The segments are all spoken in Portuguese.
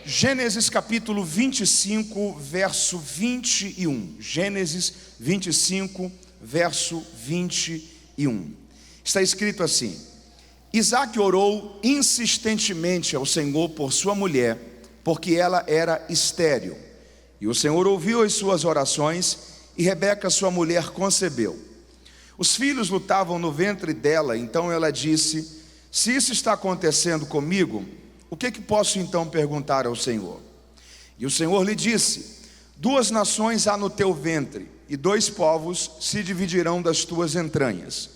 Gênesis capítulo 25, verso 21. Gênesis 25, verso 21. Está escrito assim: Isaque orou insistentemente ao Senhor por sua mulher, porque ela era estéril. E o Senhor ouviu as suas orações, e Rebeca, sua mulher, concebeu. Os filhos lutavam no ventre dela, então ela disse: se isso está acontecendo comigo, o que posso então perguntar ao Senhor? E o Senhor lhe disse: 2 nações há no teu ventre, e 2 povos se dividirão das tuas entranhas.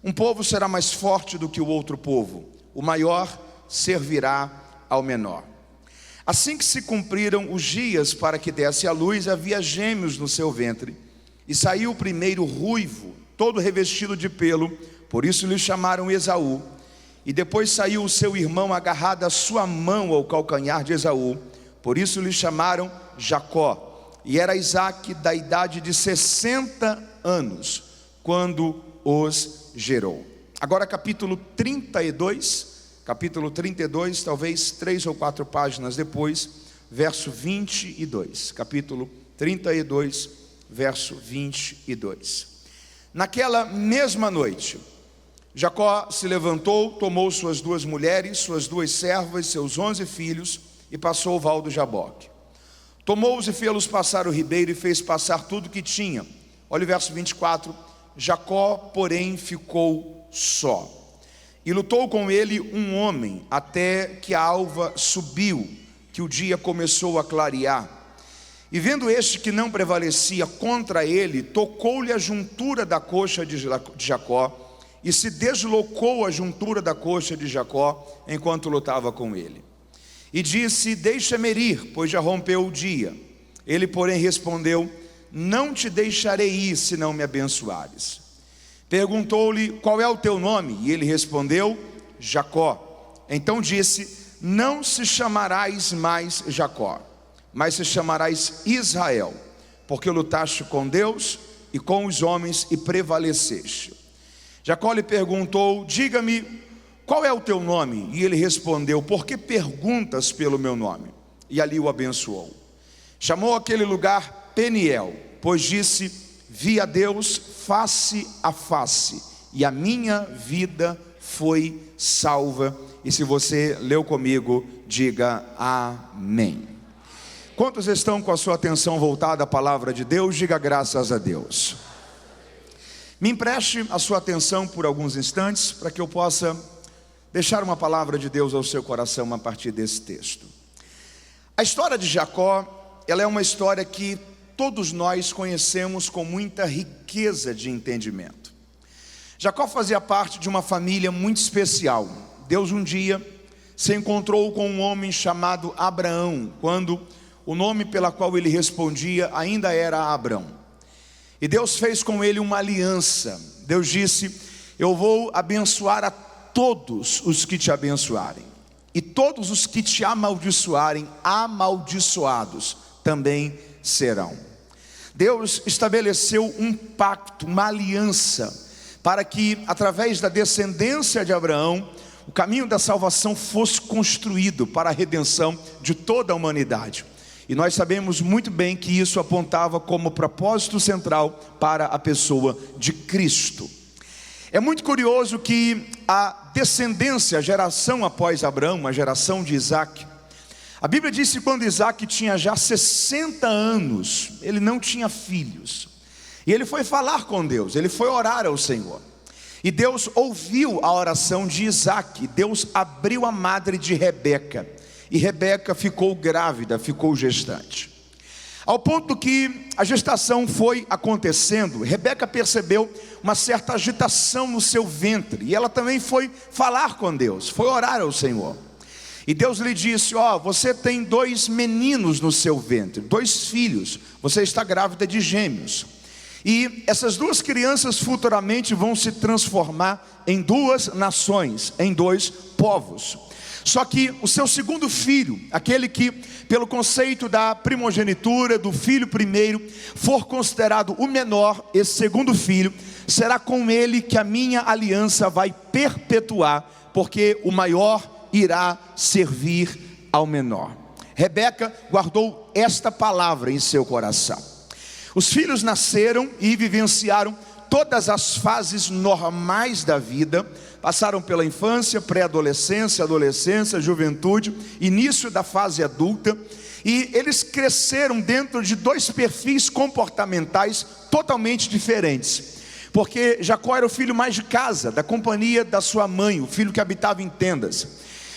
Um povo será mais forte do que o outro povo, o maior servirá ao menor. Assim que se cumpriram os dias para que desse à luz, havia gêmeos no seu ventre. E saiu o primeiro ruivo, todo revestido de pelo, por isso lhe chamaram Esaú. E depois saiu o seu irmão agarrado a sua mão ao calcanhar de Esaú, por isso lhe chamaram Jacó. E era Isaque da idade de 60 anos, quando os gerou. Agora capítulo 32, talvez 3 ou 4 páginas depois, verso 22. Capítulo 32, verso 22. Naquela mesma noite, Jacó se levantou, tomou suas 2 mulheres, suas 2 servas, seus 11 filhos, e passou o val do Jaboque. Tomou-os e fê-los passar o ribeiro, e fez passar tudo que tinha. Olha o verso 24. Jacó, porém, ficou só. E lutou com ele um homem, até que a alva subiu, que o dia começou a clarear. E vendo este que não prevalecia contra ele, tocou-lhe a juntura da coxa de Jacó, e se deslocou a juntura da coxa de Jacó, enquanto lutava com ele. E disse: deixa-me ir, pois já rompeu o dia. Ele, porém, respondeu: não te deixarei ir, se não me abençoares. Perguntou-lhe: qual é o teu nome? E ele respondeu: Jacó. Então disse: não se chamarás mais Jacó, mas se chamarás Israel, porque lutaste com Deus e com os homens e prevaleceste. Jacó lhe perguntou: diga-me, qual é o teu nome? E ele respondeu: por que perguntas pelo meu nome? E ali o abençoou. Chamou aquele lugar Peniel, pois disse: vi a Deus face a face, e a minha vida foi salva. E se você leu comigo, diga amém. Quantos estão com a sua atenção voltada à palavra de Deus? Diga graças a Deus. Me empreste a sua atenção por alguns instantes, para que eu possa deixar uma palavra de Deus ao seu coração a partir desse texto. A história de Jacó, ela é uma história que todos nós conhecemos com muita riqueza de entendimento. Jacó fazia parte de uma família muito especial. Deus um dia se encontrou com um homem chamado Abraão, quando o nome pela qual ele respondia ainda era Abrão. E Deus fez com ele uma aliança. Deus disse: eu vou abençoar a todos os que te abençoarem, e todos os que te amaldiçoarem, amaldiçoados também serão. Deus estabeleceu um pacto, uma aliança, para que através da descendência de Abraão, o caminho da salvação fosse construído para a redenção de toda a humanidade. E nós sabemos muito bem que isso apontava como propósito central para a pessoa de Cristo. É muito curioso que a descendência, a geração após Abraão, a geração de Isaque, a Bíblia diz que quando Isaque tinha já 60 anos, ele não tinha filhos. E ele foi falar com Deus, ele foi orar ao Senhor. E Deus ouviu a oração de Isaque. Deus abriu a madre de Rebeca. E Rebeca ficou grávida, ficou gestante. Ao ponto que a gestação foi acontecendo, Rebeca percebeu uma certa agitação no seu ventre. E ela também foi falar com Deus, foi orar ao Senhor. E Deus lhe disse: você tem 2 meninos no seu ventre, 2 filhos, você está grávida de gêmeos. E essas 2 crianças futuramente vão se transformar em 2 nações, em 2 povos. Só que o seu segundo filho, aquele que pelo conceito da primogenitura, do filho primeiro, for considerado o menor, esse segundo filho, será com ele que a minha aliança vai perpetuar, porque o maior irá servir ao menor. Rebeca guardou esta palavra em seu coração. Os filhos nasceram e vivenciaram todas as fases normais da vida. Passaram pela infância, pré-adolescência, adolescência, juventude, início da fase adulta. E eles cresceram dentro de dois perfis comportamentais totalmente diferentes. Porque Jacó era o filho mais de casa, da companhia da sua mãe, o filho que habitava em tendas.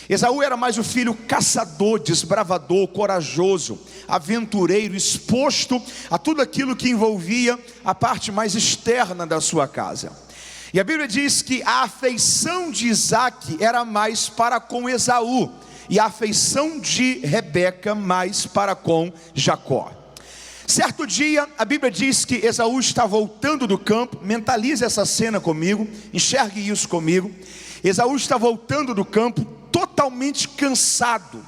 Esaú era mais o filho caçador, desbravador, corajoso, aventureiro, exposto a tudo aquilo que envolvia a parte mais externa da sua casa. E a Bíblia diz que a afeição de Isaac era mais para com Esaú, e a afeição de Rebeca mais para com Jacó. Certo dia, a Bíblia diz que Esaú está voltando do campo. Mentalize essa cena comigo, enxergue isso comigo. Esaú está voltando do campo totalmente cansado.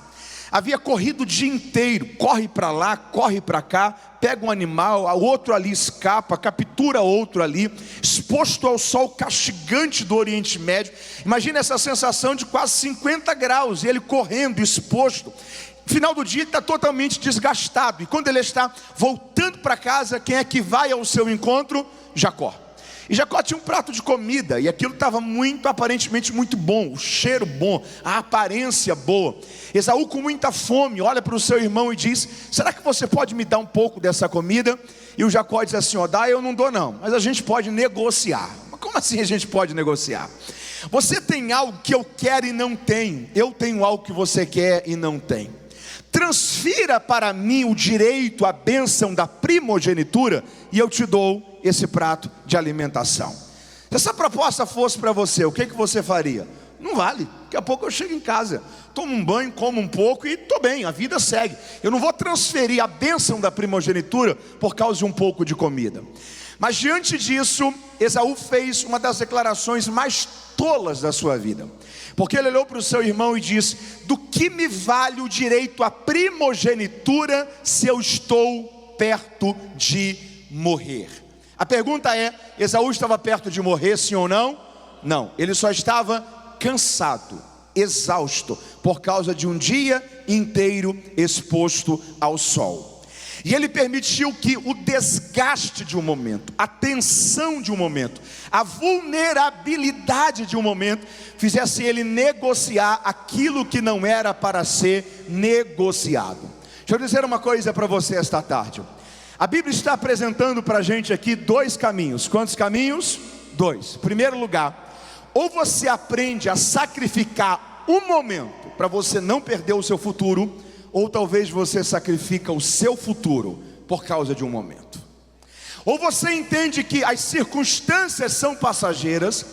Havia corrido o dia inteiro, corre para lá, corre para cá, pega um animal, o outro ali escapa, captura outro ali, exposto ao sol castigante do Oriente Médio. Imagina essa sensação de quase 50 graus, e ele correndo, exposto. Final do dia ele está totalmente desgastado, e quando ele está voltando para casa, quem é que vai ao seu encontro? Jacó. E Jacó tinha um prato de comida, e aquilo estava aparentemente muito bom, o cheiro bom, a aparência boa. Esaú, com muita fome, olha para o seu irmão e diz: será que você pode me dar um pouco dessa comida? E o Jacó diz assim: ó, dá, eu não dou não, mas a gente pode negociar. Mas como assim a gente pode negociar? Você tem algo que eu quero e não tenho, eu tenho algo que você quer e não tem. Transfira para mim o direito, a bênção da primogenitura, e eu te dou esse prato de alimentação. Se essa proposta fosse para você, o que você faria? Não vale, daqui a pouco eu chego em casa, tomo um banho, como um pouco e estou bem, a vida segue. Eu não vou transferir a bênção da primogenitura por causa de um pouco de comida. Mas diante disso, Esaú fez uma das declarações mais tolas da sua vida. Porque ele olhou para o seu irmão e disse: do que me vale o direito à primogenitura se eu estou perto de morrer? A pergunta é: Esaú estava perto de morrer, sim ou não? Não, ele só estava cansado, exausto, por causa de um dia inteiro exposto ao sol. E ele permitiu que o desgaste de um momento, a tensão de um momento, a vulnerabilidade de um momento, fizesse ele negociar aquilo que não era para ser negociado. Deixa eu dizer uma coisa para você esta tarde. A Bíblia está apresentando para a gente aqui dois caminhos. Quantos caminhos? Dois. Em primeiro lugar, ou você aprende a sacrificar um momento para você não perder o seu futuro, ou talvez você sacrifica o seu futuro por causa de um momento. Ou você entende que as circunstâncias são passageiras,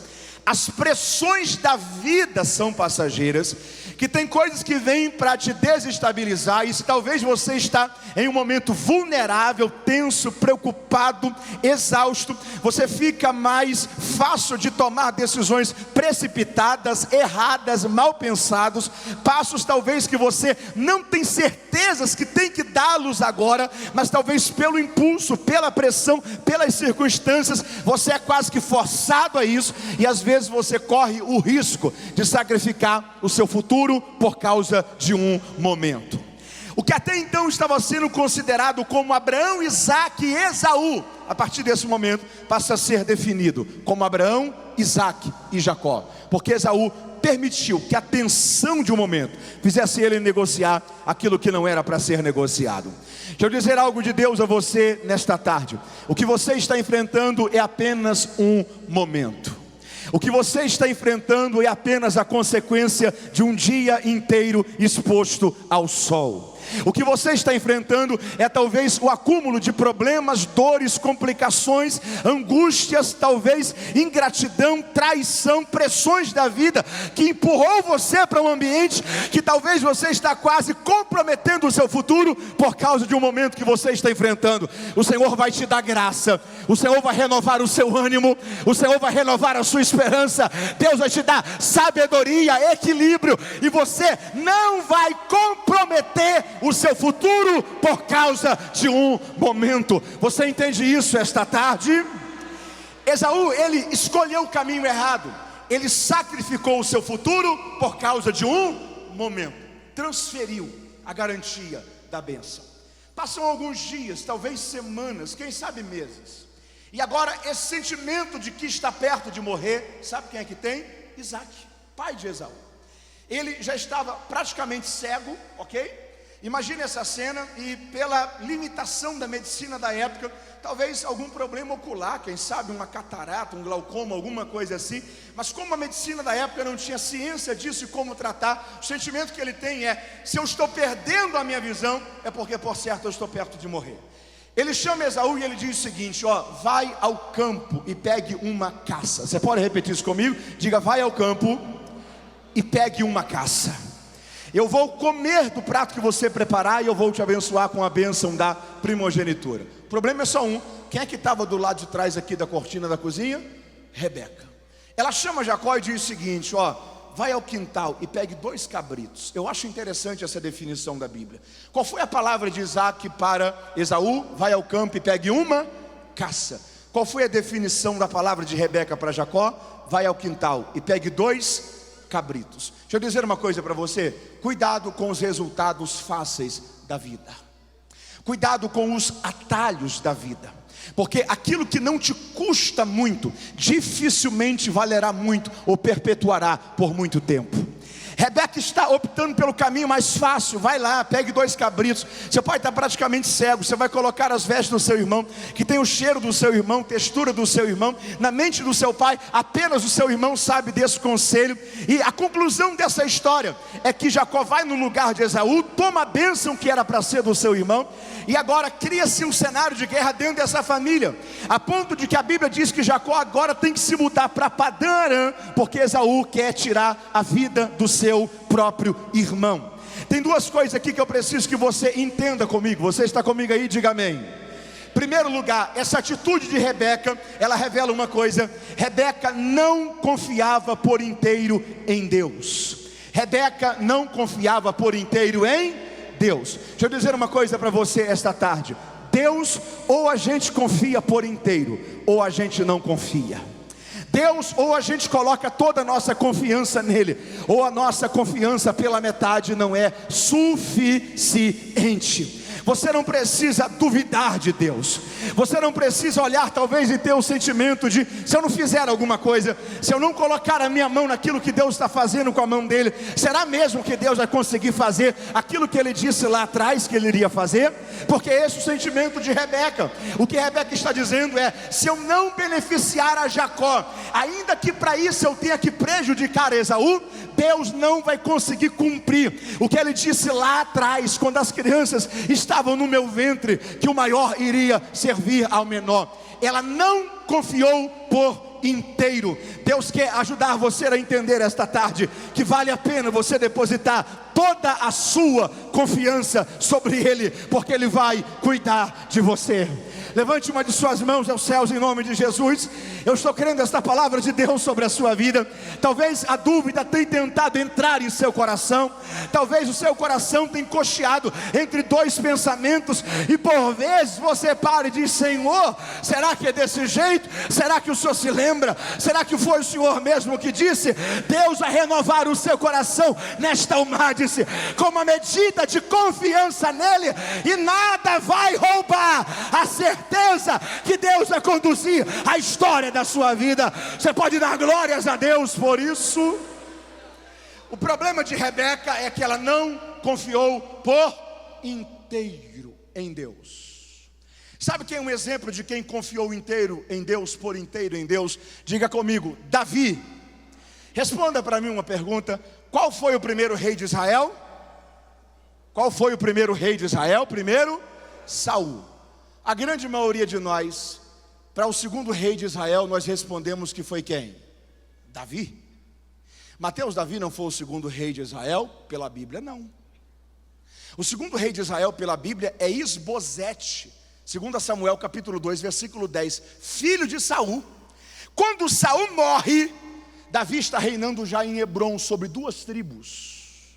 as pressões da vida são passageiras, que tem coisas que vêm para te desestabilizar. E se talvez você está em um momento vulnerável, tenso, preocupado, exausto, você fica mais fácil de tomar decisões precipitadas, erradas, mal pensados, passos talvez que você não tem certezas que tem que dá-los agora, mas talvez pelo impulso, pela pressão, pelas circunstâncias, você é quase que forçado a isso, e às vezes você corre o risco de sacrificar o seu futuro por causa de um momento. O que até então estava sendo considerado como Abraão, Isaac e Esaú, a partir desse momento passa a ser definido como Abraão, Isaac e Jacó, porque Esaú permitiu que a tensão de um momento fizesse ele negociar aquilo que não era para ser negociado. Deixa eu dizer algo de Deus a você nesta tarde: o que você está enfrentando é apenas um momento. O que você está enfrentando é apenas a consequência de um dia inteiro exposto ao sol. O que você está enfrentando é talvez o acúmulo de problemas, dores, complicações, angústias, talvez ingratidão, traição, pressões da vida que empurrou você para um ambiente que talvez você está quase comprometendo o seu futuro por causa de um momento que você está enfrentando. O Senhor vai te dar graça, o Senhor vai renovar o seu ânimo, o Senhor vai renovar a sua esperança, Deus vai te dar sabedoria, equilíbrio, e você não vai comprometer o seu futuro por causa de um momento. Você entende isso esta tarde? Esaú, ele escolheu o caminho errado. Ele sacrificou o seu futuro por causa de um momento. Transferiu a garantia da bênção. Passam alguns dias, talvez semanas, quem sabe meses, e agora esse sentimento de que está perto de morrer, sabe quem é que tem? Isaac, pai de Esaú. Ele já estava praticamente cego, ok? Imagine essa cena, e pela limitação da medicina da época, talvez algum problema ocular, quem sabe uma catarata, um glaucoma, alguma coisa assim. Mas como a medicina da época não tinha ciência disso e como tratar, o sentimento que ele tem é: se eu estou perdendo a minha visão, é porque por certo eu estou perto de morrer. Ele chama Esaú e ele diz o seguinte: vai ao campo e pegue uma caça. Você pode repetir isso comigo? Diga: vai ao campo e pegue uma caça. Eu vou comer do prato que você preparar e eu vou te abençoar com a bênção da primogenitura. O problema é só um. Quem é que estava do lado de trás aqui da cortina da cozinha? Rebeca. Ela chama Jacó e diz o seguinte: vai ao quintal e pegue 2 cabritos. Eu acho interessante essa definição da Bíblia. Qual foi a palavra de Isaac para Esaú? Vai ao campo e pegue uma caça. Qual foi a definição da palavra de Rebeca para Jacó? Vai ao quintal e pegue 2 cabritos. Deixa eu dizer uma coisa para você: cuidado com os resultados fáceis da vida, cuidado com os atalhos da vida, porque aquilo que não te custa muito, dificilmente valerá muito ou perpetuará por muito tempo. Rebeca está optando pelo caminho mais fácil. Vai lá, pegue 2 cabritos. Seu pai está praticamente cego. Você vai colocar as vestes do seu irmão, que tem o cheiro do seu irmão, textura do seu irmão. Na mente do seu pai, apenas o seu irmão sabe desse conselho. E a conclusão dessa história é que Jacó vai no lugar de Esaú, toma a bênção que era para ser do seu irmão, e agora cria-se um cenário de guerra dentro dessa família, a ponto de que a Bíblia diz que Jacó agora tem que se mudar para Padã Arã, porque Esaú quer tirar a vida do seu próprio irmão. Tem 2 coisas aqui que eu preciso que você entenda comigo. Você está comigo aí? Diga amém. Primeiro lugar, essa atitude de Rebeca, ela revela uma coisa: Rebeca não confiava por inteiro em Deus. Rebeca não confiava por inteiro em Deus. Deixa eu dizer uma coisa para você esta tarde: Deus, ou a gente confia por inteiro, ou a gente não confia. Deus, ou a gente coloca toda a nossa confiança nele, ou a nossa confiança pela metade não é suficiente. Você não precisa duvidar de Deus. Você não precisa olhar talvez e ter o sentimento de: se eu não fizer alguma coisa, se eu não colocar a minha mão naquilo que Deus está fazendo com a mão dele, será mesmo que Deus vai conseguir fazer aquilo que ele disse lá atrás que ele iria fazer? Porque esse é o sentimento de Rebeca. O que Rebeca está dizendo é: se eu não beneficiar a Jacó, ainda que para isso eu tenha que prejudicar Esaú, Deus não vai conseguir cumprir o que ele disse lá atrás, quando as crianças estavam no meu ventre, que o maior iria servir ao menor. Ela não confiou por inteiro. Deus quer ajudar você a entender esta tarde que vale a pena você depositar toda a sua confiança sobre Ele, porque Ele vai cuidar de você. Levante uma de suas mãos aos céus em nome de Jesus. Eu estou crendo esta palavra de Deus sobre a sua vida. Talvez a dúvida tenha tentado entrar em seu coração. Talvez o seu coração tenha cocheado entre 2 pensamentos, e por vezes você para e diz: Senhor, será que é desse jeito? Será que o Senhor se lembra? Será que foi o Senhor mesmo que disse? Deus vai renovar o seu coração nesta humilde, com uma medida de confiança nele, e nada vai roubar a certeza que Deus vai conduzir a história da sua vida. Você pode dar glórias a Deus por isso. O problema de Rebeca é que ela não confiou por inteiro em Deus. Sabe quem é um exemplo de quem confiou inteiro em Deus, por inteiro em Deus? Diga comigo: Davi. Responda para mim uma pergunta: qual foi o primeiro rei de Israel? Qual foi o primeiro rei de Israel? Primeiro, Saul. A grande maioria de nós, para o segundo rei de Israel, nós respondemos que foi quem? Davi. Mateus, Davi não foi o segundo rei de Israel? Pela Bíblia, não. O segundo rei de Israel pela Bíblia é Isbosete, 2 Samuel capítulo 2, versículo 10, filho de Saul. Quando Saul morre, Davi está reinando já em Hebrom sobre 2 tribos.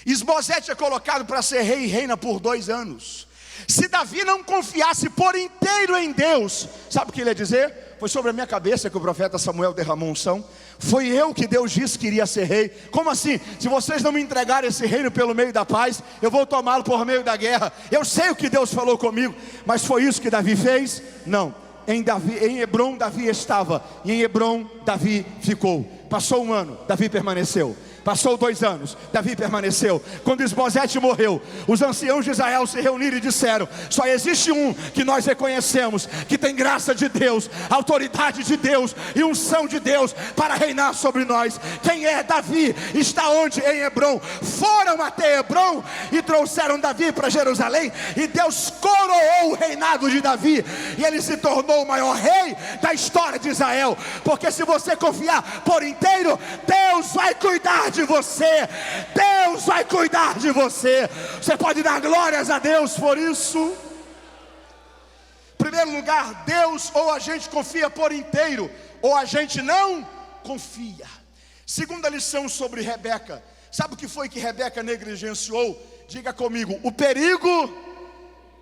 Isbosete é colocado para ser rei e reina por 2 anos. Se Davi não confiasse por inteiro em Deus, sabe o que ele ia dizer? Foi sobre a minha cabeça que o profeta Samuel derramou unção. Foi eu que Deus disse que iria ser rei. Como assim? Se vocês não me entregarem esse reino pelo meio da paz, eu vou tomá-lo por meio da guerra. Eu sei o que Deus falou comigo, mas foi isso que Davi fez? Não. Em Hebrom Davi estava, e em Hebrom Davi ficou. Passou um ano, Davi permaneceu. Passou 2 anos, Davi permaneceu. Quando Isbosete morreu, os anciãos de Israel se reuniram e disseram: só existe um que nós reconhecemos, que tem graça de Deus, autoridade de Deus e unção de Deus para reinar sobre nós. Quem é? Davi. Está onde? Em Hebrom. Foram até Hebrom e trouxeram Davi para Jerusalém, e Deus coroou o reinado de Davi, e ele se tornou o maior rei da história de Israel. Porque se você confiar por inteiro, Deus vai cuidar de você. Deus vai cuidar de você. Você pode dar glórias a Deus por isso. Em primeiro lugar, Deus, ou a gente confia por inteiro, ou a gente não confia. Segunda lição sobre Rebeca. Sabe o que foi que Rebeca negligenciou? Diga comigo: o perigo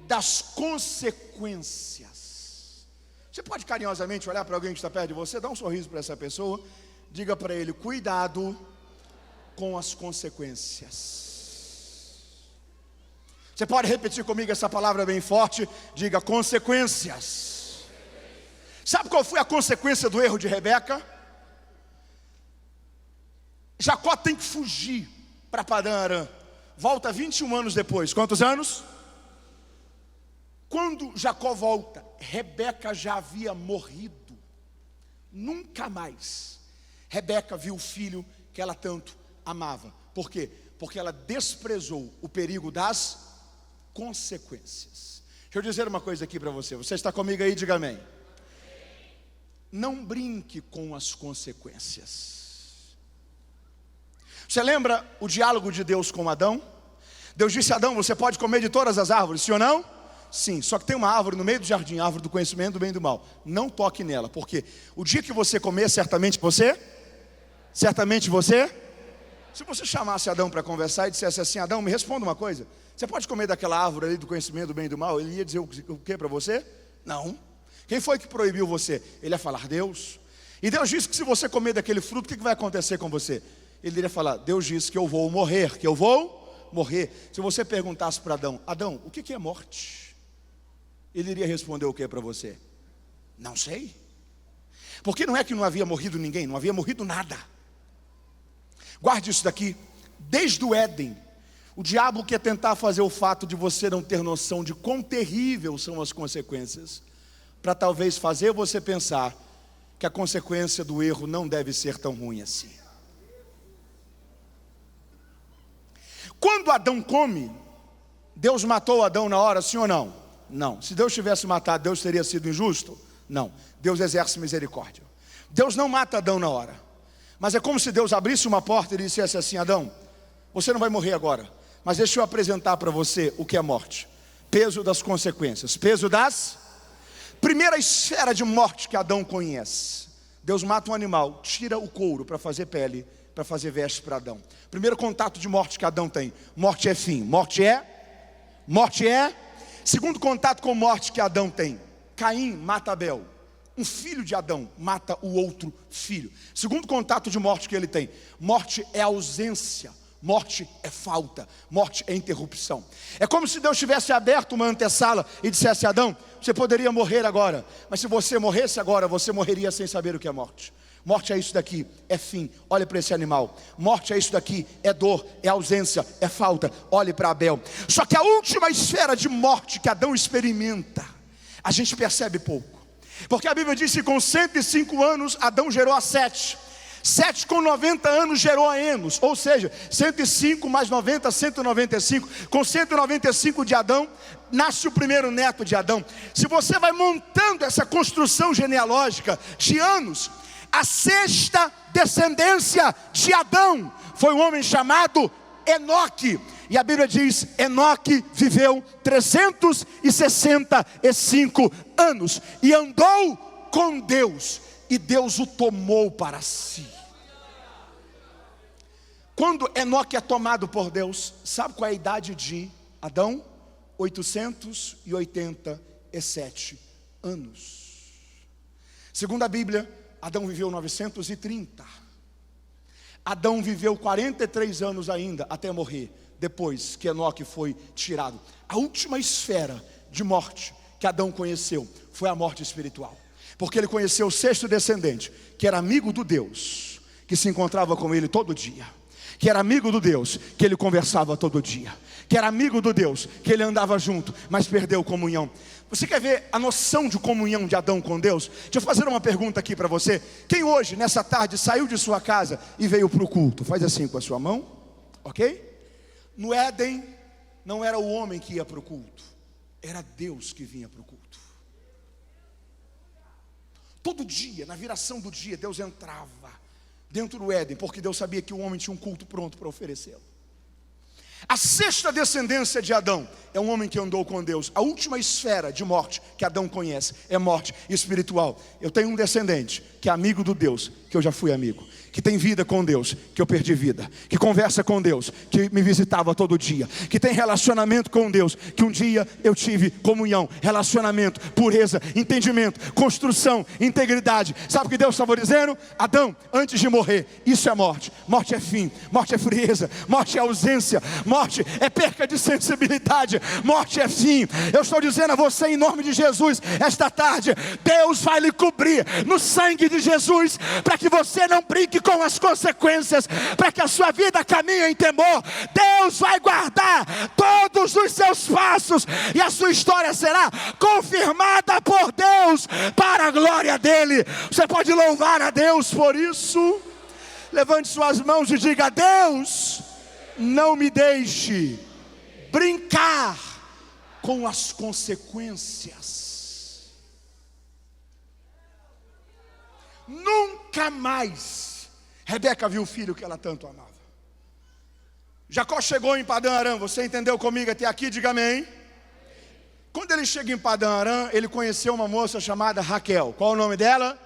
das consequências. Você pode carinhosamente olhar para alguém que está perto de você, dar um sorriso para essa pessoa, diga para ele: cuidado com as consequências. Você pode repetir comigo essa palavra bem forte? Diga: consequências. Sabe qual foi a consequência do erro de Rebeca? Jacó tem que fugir para Padã Arã. Volta 21 anos depois. Quantos anos? Quando Jacó volta, Rebeca já havia morrido. Nunca mais Rebeca viu o filho que ela tanto amava. Por quê? Porque ela desprezou o perigo das consequências. Deixa eu dizer uma coisa aqui para você. Você está comigo aí? Diga amém. Não brinque com as consequências. Você lembra o diálogo de Deus com Adão? Deus disse a Adão: você pode comer de todas as árvores, sim ou não? Sim, só que tem uma árvore no meio do jardim, a árvore do conhecimento do bem e do mal. Não toque nela, porque o dia que você comer, certamente você, se você chamasse Adão para conversar e dissesse assim: Adão, me responda uma coisa, você pode comer daquela árvore ali do conhecimento do bem e do mal? Ele ia dizer o que para você? Não. Quem foi que proibiu você? Ele ia falar: Deus. E Deus disse que se você comer daquele fruto, o que vai acontecer com você? Ele iria falar: Deus disse que eu vou morrer, Se você perguntasse para Adão: Adão, o que é morte? Ele iria responder o que para você? Não sei. Porque não é que não havia morrido ninguém, não havia morrido nada. Guarde isso daqui. Desde o Éden, o diabo quer tentar fazer o fato de você não ter noção de quão terrível são as consequências, para talvez fazer você pensar que a consequência do erro não deve ser tão ruim assim. Quando Adão come, Deus matou Adão na hora, sim ou não? Não. Se Deus tivesse matado, Deus teria sido injusto? Não. Deus exerce misericórdia. Deus não mata Adão na hora. Mas é como se Deus abrisse uma porta e dissesse assim: Adão, você não vai morrer agora, mas deixa eu apresentar para você o que é morte. Peso das consequências. Peso das... Primeira esfera de morte que Adão conhece. Deus mata um animal, tira o couro para fazer pele, para fazer veste para Adão. Primeiro contato de morte que Adão tem. Morte é fim. Morte é. Segundo contato com morte que Adão tem. Caim mata Abel. Um filho de Adão mata o outro filho. Segundo contato de morte que ele tem. Morte é ausência. Morte é falta. Morte é interrupção. É como se Deus tivesse aberto uma antessala e dissesse: Adão, você poderia morrer agora, mas se você morresse agora, você morreria sem saber o que é morte. Morte é isso daqui, é fim. Olhe para esse animal. Morte é isso daqui, é dor, é ausência, é falta. Olhe para Abel. Só que a última esfera de morte que Adão experimenta, a gente percebe pouco. Porque a Bíblia diz que com 105 anos Adão gerou a Sete. Sete com 90 anos gerou a Enos. Ou seja, 105 mais 90, 195. Com 195 de Adão, nasce o primeiro neto de Adão. Se você vai montando essa construção genealógica de anos, a sexta descendência de Adão foi um homem chamado Enoque. E a Bíblia diz: Enoque viveu 365 anos e andou com Deus, e Deus o tomou para si. Quando Enoque é tomado por Deus, sabe qual é a idade de Adão? 887 anos. Segundo a Bíblia, Adão viveu 930. Adão viveu 43 anos ainda até morrer, depois que Enoque foi tirado. A última esfera de morte que Adão conheceu foi a morte espiritual, porque ele conheceu o sexto descendente, que era amigo do Deus, que se encontrava com ele todo dia, que era amigo do Deus, que ele conversava todo dia, que era amigo do Deus, que ele andava junto, mas perdeu comunhão. Você quer ver a noção de comunhão de Adão com Deus? Deixa eu fazer uma pergunta aqui para você. Quem hoje, nessa tarde, saiu de sua casa e veio para o culto? Faz assim com a sua mão, ok? No Éden, não era o homem que ia para o culto, era Deus que vinha para o culto. Todo dia, na viração do dia, Deus entrava dentro do Éden, porque Deus sabia que o homem tinha um culto pronto para oferecê-lo. A sexta descendência de Adão é um homem que andou com Deus. A última esfera de morte que Adão conhece é morte espiritual. Eu tenho um descendente que é amigo do Deus que eu já fui amigo, que tem vida com Deus, que eu perdi vida, que conversa com Deus, que me visitava todo dia, que tem relacionamento com Deus, que um dia eu tive comunhão, relacionamento, pureza, entendimento, construção, integridade. Sabe o que Deus estava dizendo? Adão, antes de morrer, isso é morte. Morte é fim, morte é frieza, morte é ausência, morte é perca de sensibilidade, morte é fim. Eu estou dizendo a você em nome de Jesus, esta tarde, Deus vai lhe cobrir no sangue de Jesus, para que você não brinque com as consequências, para que a sua vida caminhe em temor. Deus vai guardar todos os seus passos, e a sua história será confirmada por Deus, para a glória dele. Você pode louvar a Deus por isso? Levante suas mãos e diga: Deus, não me deixe brincar com as consequências. Nunca mais Rebeca viu o filho que ela tanto amava. Jacó chegou em Padã Arã. Você entendeu comigo até aqui? Diga amém. Quando ele chega em Padã Arã, ele conheceu uma moça chamada Raquel. Qual o nome dela?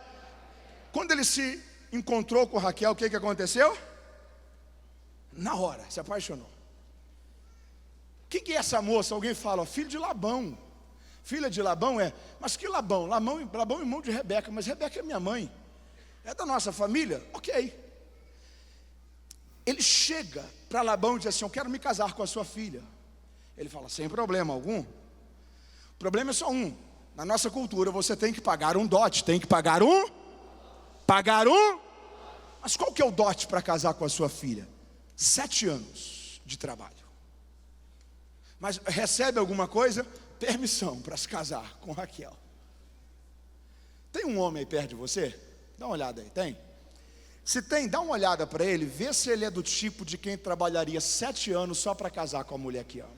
Quando ele se encontrou com Raquel, o que aconteceu? Na hora, se apaixonou. Quem que é essa moça? Alguém fala, ó, filho de Labão. Filha de Labão é, mas que Labão? Labão é irmão de Rebeca, mas Rebeca é minha mãe. É da nossa família? Ok. Ele chega para Labão e diz assim: eu quero me casar com a sua filha. Ele fala, sem problema algum. O problema é só um. Na nossa cultura você tem que pagar um dote. Tem que pagar um? Mas qual que é o dote para casar com a sua filha? 7 anos de trabalho. Mas recebe alguma coisa? Permissão para se casar com Raquel. Tem um homem aí perto de você? Dá uma olhada aí, tem? Se tem, dá uma olhada para ele, vê se ele é do tipo de quem trabalharia 7 anos só para casar com a mulher que ama.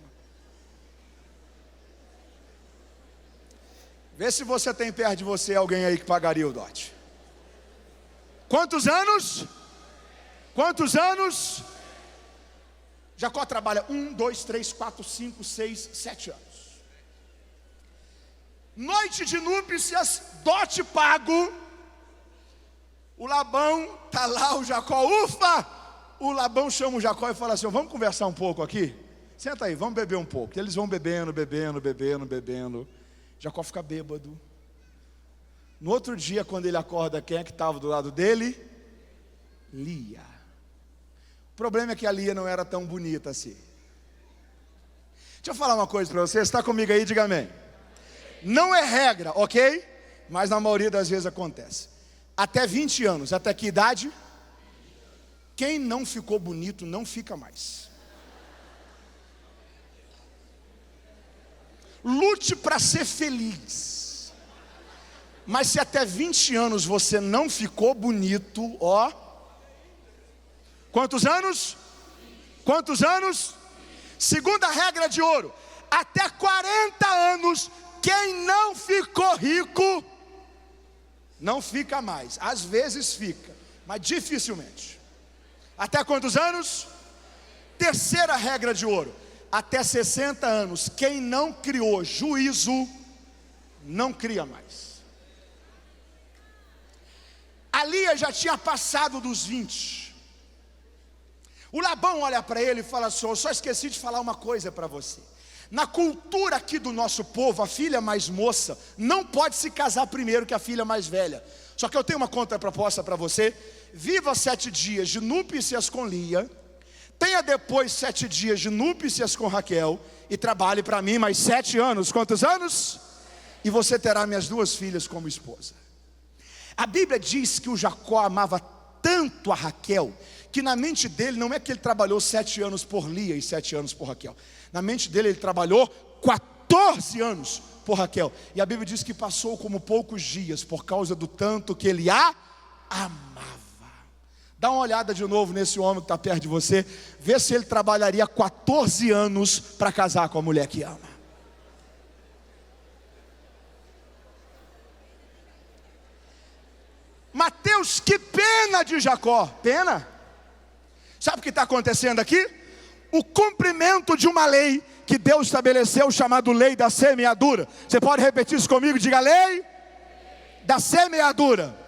Vê se você tem perto de você alguém aí que pagaria o dote. Quantos anos? Quantos anos? Jacó trabalha 1, 2, 3, 4, 5, 6, 7 anos. Noite de núpcias, dote pago. O Labão está lá, o Jacó, ufa! O Labão chama o Jacó e fala assim: vamos conversar um pouco aqui? Senta aí, vamos beber um pouco. Eles vão bebendo. Jacó fica bêbado. No outro dia, quando ele acorda, quem é que estava do lado dele? Lia. O problema é que a Lia não era tão bonita assim. Deixa eu falar uma coisa para você, está comigo aí? Diga amém. Não é regra, ok? Mas na maioria das vezes acontece. Até 20 anos, até que idade? Quem não ficou bonito não fica mais. Lute para ser feliz. Mas se até 20 anos você não ficou bonito, ó. Quantos anos? Quantos anos? Segunda regra de ouro: até 40 anos, quem não ficou rico não fica mais. Às vezes fica, mas dificilmente. Até quantos anos? Terceira regra de ouro: até 60 anos, quem não criou juízo não cria mais. A Lia já tinha passado dos 20. O Labão olha para ele e fala assim: eu só esqueci de falar uma coisa para você. Na cultura aqui do nosso povo, a filha mais moça não pode se casar primeiro que a filha mais velha. Só que eu tenho uma contraproposta para você. Viva 7 dias de núpcias com Lia, tenha depois 7 dias de núpcias com Raquel, e trabalhe para mim mais 7 anos. Quantos anos? E você terá minhas 2 filhas como esposa. A Bíblia diz que o Jacó amava tanto a Raquel, que na mente dele não é que ele trabalhou 7 anos por Lia e 7 anos por Raquel. Na mente dele ele trabalhou 14 anos por Raquel. E a Bíblia diz que passou como poucos dias, por causa do tanto que ele a amava. Dá uma olhada de novo nesse homem que está perto de você. Vê se ele trabalharia 14 anos para casar com a mulher que ama. Mateus, que pena de Jacó. Pena? Sabe o que está acontecendo aqui? O cumprimento de uma lei que Deus estabeleceu, chamado lei da semeadura. Você pode repetir isso comigo? Diga: lei da semeadura.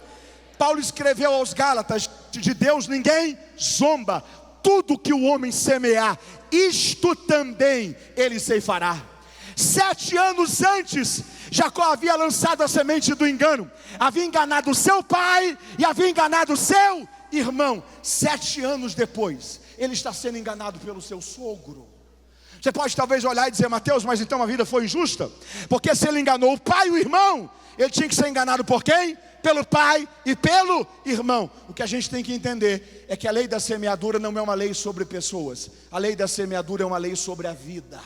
Paulo escreveu aos Gálatas: de Deus ninguém zomba. Tudo que o homem semear, isto também ele ceifará. 7 anos antes, Jacó havia lançado a semente do engano. Havia enganado seu pai e havia enganado seu irmão. 7 anos depois, ele está sendo enganado pelo seu sogro. Você pode talvez olhar e dizer: Mateus, mas então a vida foi injusta? Porque se ele enganou o pai e o irmão, ele tinha que ser enganado por quem? Pelo pai e pelo irmão. O que a gente tem que entender é que a lei da semeadura não é uma lei sobre pessoas. A lei da semeadura é uma lei sobre a vida.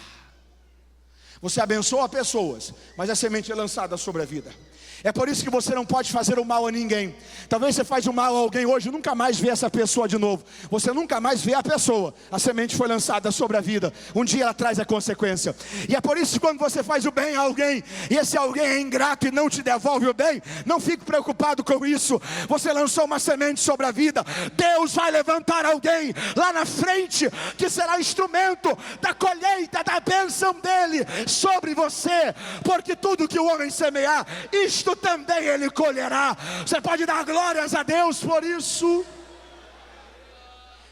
Você abençoa pessoas, mas a semente é lançada sobre a vida. É por isso que você não pode fazer o mal a ninguém. Talvez você faz o mal a alguém hoje e nunca mais vê essa pessoa de novo. Você nunca mais vê a pessoa. A semente foi lançada sobre a vida. Um dia ela traz a consequência. E é por isso que quando você faz o bem a alguém, e esse alguém é ingrato e não te devolve o bem, não fique preocupado com isso. Você lançou uma semente sobre a vida. Deus vai levantar alguém lá na frente, que será instrumento da colheita, da bênção dele sobre você. Porque tudo que o homem semear, isto também ele colherá. Você pode dar glórias a Deus por isso?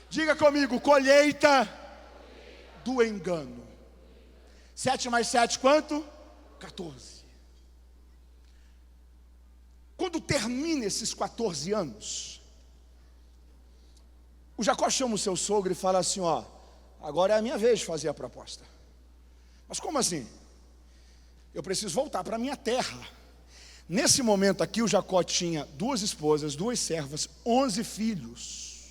Diga comigo: colheita do engano. 7 mais 7 quanto? 14. Quando termina esses 14 anos, o Jacó chama o seu sogro e fala assim: ó, agora é a minha vez de fazer a proposta. Mas como assim? Eu preciso voltar para a minha terra. Nesse momento aqui, o Jacó tinha 2 esposas, 2 servas, 11 filhos,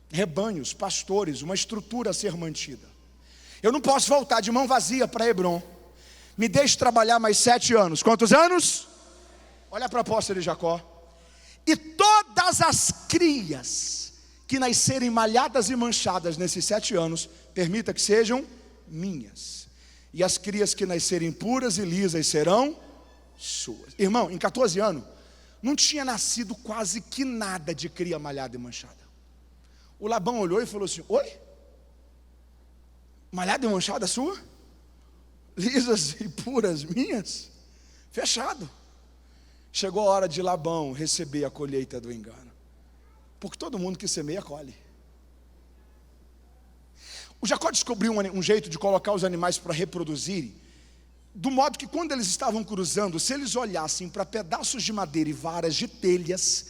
rebanhos, pastores, uma estrutura a ser mantida. Eu não posso voltar de mão vazia para Hebrom. Me deixe trabalhar mais 7 anos. Quantos anos? Olha a proposta de Jacó. E todas as crias que nascerem malhadas e manchadas nesses 7 anos, permita que sejam minhas. E as crias que nascerem puras e lisas serão suas. Irmão, em 14 anos, não tinha nascido quase que nada de cria malhada e manchada. O Labão olhou e falou assim: oi? Malhada e manchada sua? Lisas e puras minhas? Fechado. Chegou a hora de Labão receber a colheita do engano. Porque todo mundo que semeia, colhe. O Jacó descobriu um jeito de colocar os animais para reproduzirem, do modo que quando eles estavam cruzando, se eles olhassem para pedaços de madeira e varas de telhas,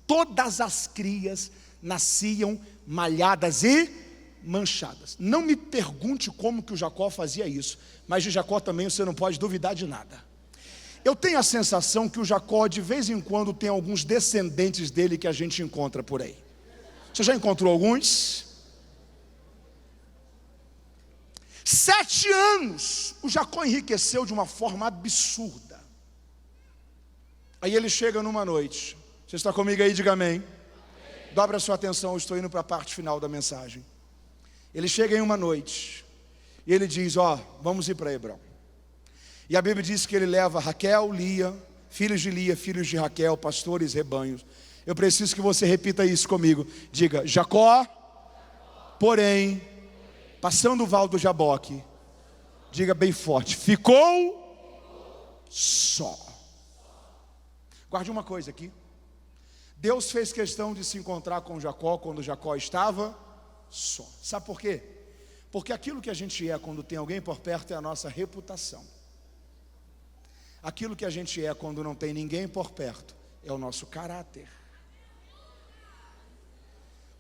todas as crias nasciam malhadas e manchadas. Não me pergunte como que o Jacó fazia isso, mas de Jacó também você não pode duvidar de nada. Eu tenho a sensação que o Jacó de vez em quando tem alguns descendentes dele que a gente encontra por aí. Você já encontrou alguns? 7 anos, o Jacó enriqueceu de uma forma absurda. Aí ele chega numa noite. Você está comigo aí? Diga amém. Dobra a sua atenção, eu estou indo para a parte final da mensagem. Ele chega em uma noite e ele diz: ó, vamos ir para Hebrom. E a Bíblia diz que ele leva Raquel, Lia, filhos de Raquel, pastores, rebanhos. Eu preciso que você repita isso comigo. Diga: Jacó, porém, passando o val do Jaboque, diga bem forte, ficou só. Guarde uma coisa aqui. Deus fez questão de se encontrar com Jacó quando Jacó estava só. Sabe por quê? Porque aquilo que a gente é quando tem alguém por perto é a nossa reputação. Aquilo que a gente é quando não tem ninguém por perto é o nosso caráter.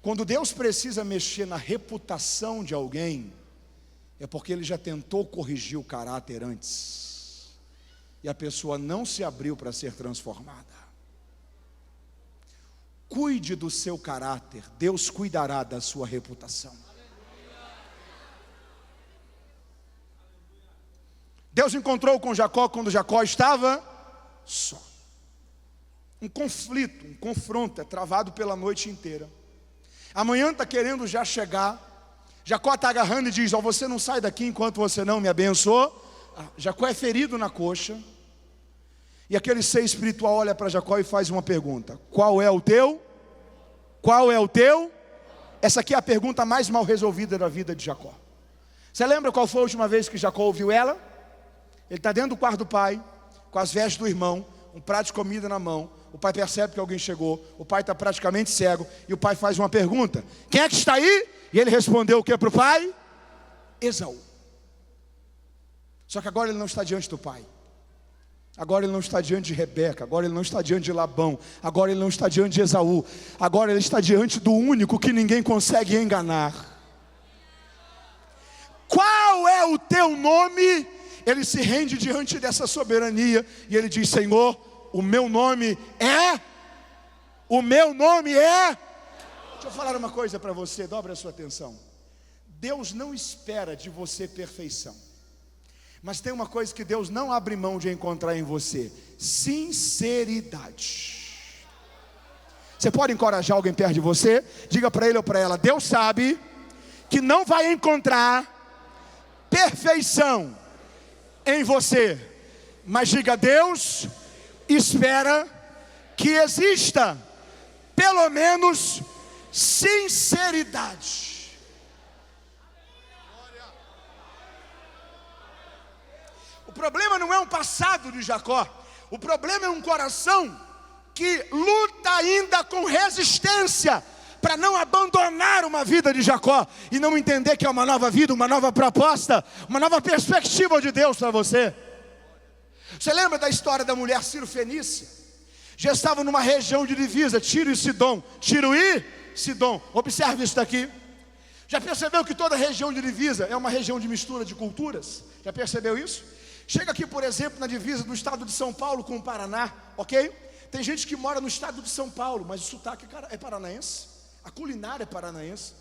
Quando Deus precisa mexer na reputação de alguém, é porque Ele já tentou corrigir o caráter antes, e a pessoa não se abriu para ser transformada. Cuide do seu caráter, Deus cuidará da sua reputação. Deus encontrou com Jacó quando Jacó estava só. Um conflito, um confronto é travado pela noite inteira. Amanhã está querendo já chegar. Jacó está agarrando e diz: ó, você não sai daqui enquanto você não me abençoou. Jacó é ferido na coxa. E aquele ser espiritual olha para Jacó e faz uma pergunta: qual é o teu? Qual é o teu? Essa aqui é a pergunta mais mal resolvida da vida de Jacó. Você lembra qual foi a última vez que Jacó ouviu ela? Ele está dentro do quarto do pai, com as vestes do irmão, um prato de comida na mão. O pai percebe que alguém chegou. O pai está praticamente cego. E o pai faz uma pergunta: quem é que está aí? E ele respondeu o que para o pai? Esaú. Só que agora ele não está diante do pai. Agora ele não está diante de Rebeca. Agora ele não está diante de Labão. Agora ele não está diante de Esaú. Agora ele está diante do único que ninguém consegue enganar. Qual é o teu nome? Ele se rende diante dessa soberania e ele diz: Senhor, o meu nome é. Deixa eu falar uma coisa para você, dobre a sua atenção. Deus não espera de você perfeição, mas tem uma coisa que Deus não abre mão de encontrar em você: sinceridade. Você pode encorajar alguém perto de você? Diga para ele ou para ela: Deus sabe que não vai encontrar perfeição em você, mas diga: Deus espera que exista pelo menos sinceridade. O problema não é um passado de Jacó, o problema é um coração que luta ainda com resistência para não abandonar uma vida de Jacó e não entender que é uma nova vida, uma nova proposta, uma nova perspectiva de Deus para você. Você lembra da história da mulher Ciro-fenícia? Já estava numa região de divisa, Tiro e Sidom. Tiro e Sidom. Observe isso daqui. Já percebeu que toda região de divisa é uma região de mistura de culturas? Já percebeu isso? Chega aqui, por exemplo, na divisa do estado de São Paulo com o Paraná, ok? Tem gente que mora no estado de São Paulo, mas o sotaque é paranaense. A culinária é paranaense.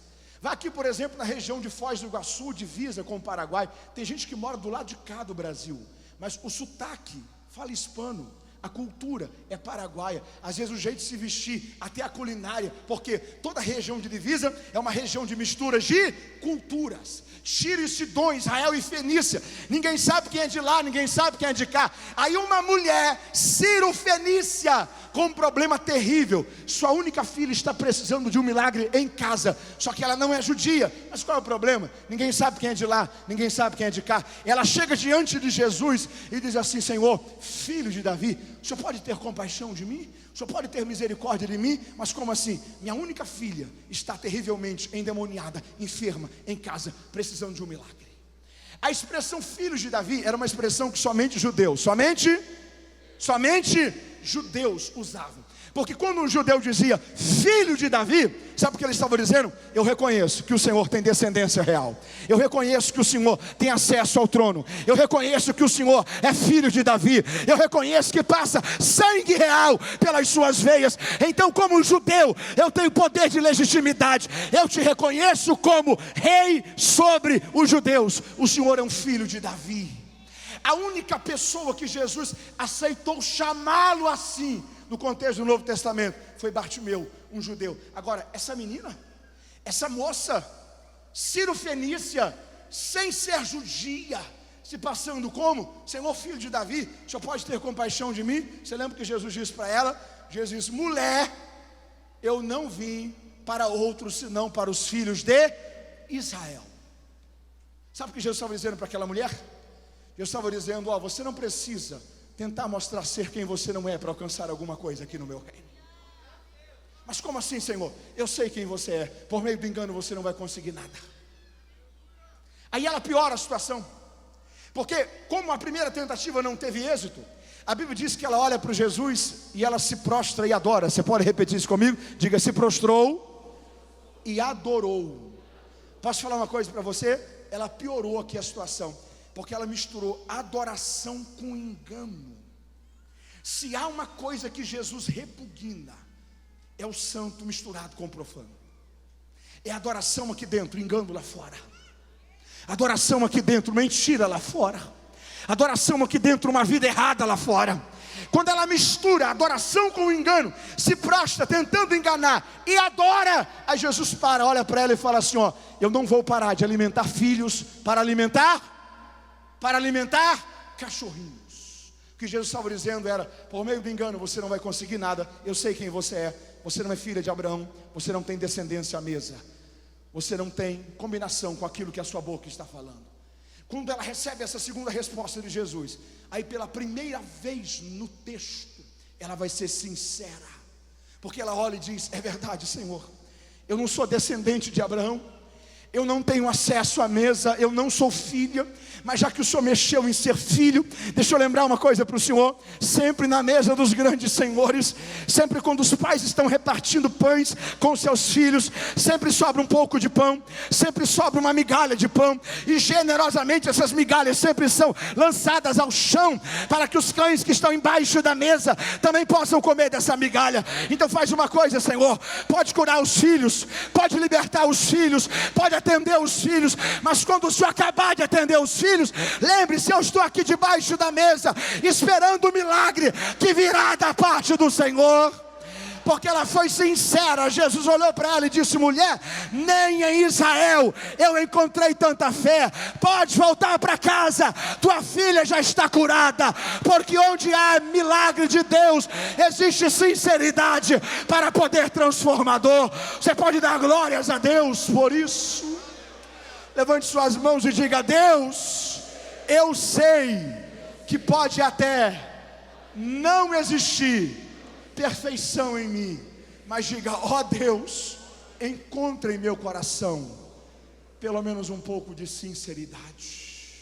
Vai aqui, por exemplo, na região de Foz do Iguaçu, divisa com o Paraguai. Tem gente que mora do lado de cá do Brasil, mas o sotaque fala hispano. A cultura é paraguaia. Às vezes o jeito de se vestir, até a culinária, porque toda região de divisa é uma região de misturas de culturas. Tiro e Sidom, Israel e Fenícia. Ninguém sabe quem é de lá, ninguém sabe quem é de cá. Aí uma mulher, Ciro-fenícia, com um problema terrível. Sua única filha está precisando de um milagre em casa. Só que ela não é judia. Mas qual é o problema? Ninguém sabe quem é de lá, ninguém sabe quem é de cá. Ela chega diante de Jesus e diz assim: Senhor, filho de Davi, o Senhor pode ter compaixão de mim? O Senhor pode ter misericórdia de mim? Mas como assim? Minha única filha está terrivelmente endemoniada, enferma, em casa, precisando de um milagre. A expressão filhos de Davi era uma expressão que somente judeus judeus usavam. Porque quando um judeu dizia filho de Davi, sabe o que ele estava dizendo? Eu reconheço que o Senhor tem descendência real. Eu reconheço que o Senhor tem acesso ao trono. Eu reconheço que o Senhor é filho de Davi. Eu reconheço que passa sangue real pelas suas veias. Então, como judeu, eu tenho poder de legitimidade. Eu te reconheço como rei sobre os judeus. O Senhor é um filho de Davi. A única pessoa que Jesus aceitou chamá-lo assim, no contexto do Novo Testamento, foi Bartimeu, um judeu. Agora, essa menina, essa moça, Ciro-fenícia, sem ser judia, se passando como? Senhor, filho de Davi, o Senhor pode ter compaixão de mim? Você lembra que Jesus disse para ela? Jesus disse: mulher, eu não vim para outros, senão para os filhos de Israel. Sabe o que Jesus estava dizendo para aquela mulher? Jesus estava dizendo: ó, você não precisa tentar mostrar ser quem você não é para alcançar alguma coisa aqui no meu reino. Mas como assim, Senhor? Eu sei quem você é. Por meio do engano você não vai conseguir nada. Aí ela piora a situação, porque como a primeira tentativa não teve êxito, a Bíblia diz que ela olha para Jesus e ela se prostra e adora. Você pode repetir isso comigo? Diga: se prostrou e adorou. Posso falar uma coisa para você? Ela piorou aqui a situação, porque ela misturou adoração com engano. Se há uma coisa que Jesus repugna, é o santo misturado com o profano. É adoração aqui dentro, engano lá fora. Adoração aqui dentro, mentira lá fora. Adoração aqui dentro, uma vida errada lá fora. Quando ela mistura adoração com o engano, se prostra tentando enganar e adora, aí Jesus olha para ela e fala assim: ó, eu não vou parar de alimentar filhos para alimentar cachorrinhos. O que Jesus estava dizendo era: por meio do engano você não vai conseguir nada. Eu sei quem você é. Você não é filha de Abraão. Você não tem descendência à mesa. Você não tem combinação com aquilo que a sua boca está falando. Quando ela recebe essa segunda resposta de Jesus, aí pela primeira vez no texto, ela vai ser sincera, porque ela olha e diz: é verdade, Senhor, eu não sou descendente de Abraão, eu não tenho acesso à mesa, eu não sou filha, mas já que o Senhor mexeu em ser filho, deixa eu lembrar uma coisa para o Senhor: sempre na mesa dos grandes senhores, sempre quando os pais estão repartindo pães com seus filhos, sempre sobra um pouco de pão, sempre sobra uma migalha de pão, e generosamente essas migalhas sempre são lançadas ao chão, para que os cães que estão embaixo da mesa também possam comer dessa migalha. Então faz uma coisa, Senhor: pode curar os filhos, pode libertar os filhos, pode atender os filhos, mas quando o Senhor acabar de atender os filhos, lembre-se, eu estou aqui debaixo da mesa, esperando o milagre que virá da parte do Senhor. Porque ela foi sincera. Jesus olhou para ela e disse: mulher, nem em Israel eu encontrei tanta fé. Pode voltar para casa, tua filha já está curada. Porque onde há milagre de Deus, existe sinceridade para poder transformador. Você pode dar glórias a Deus por isso? Levante suas mãos e diga: Deus, eu sei que pode até não existir perfeição em mim, mas diga: ó Deus, encontre em meu coração pelo menos um pouco de sinceridade.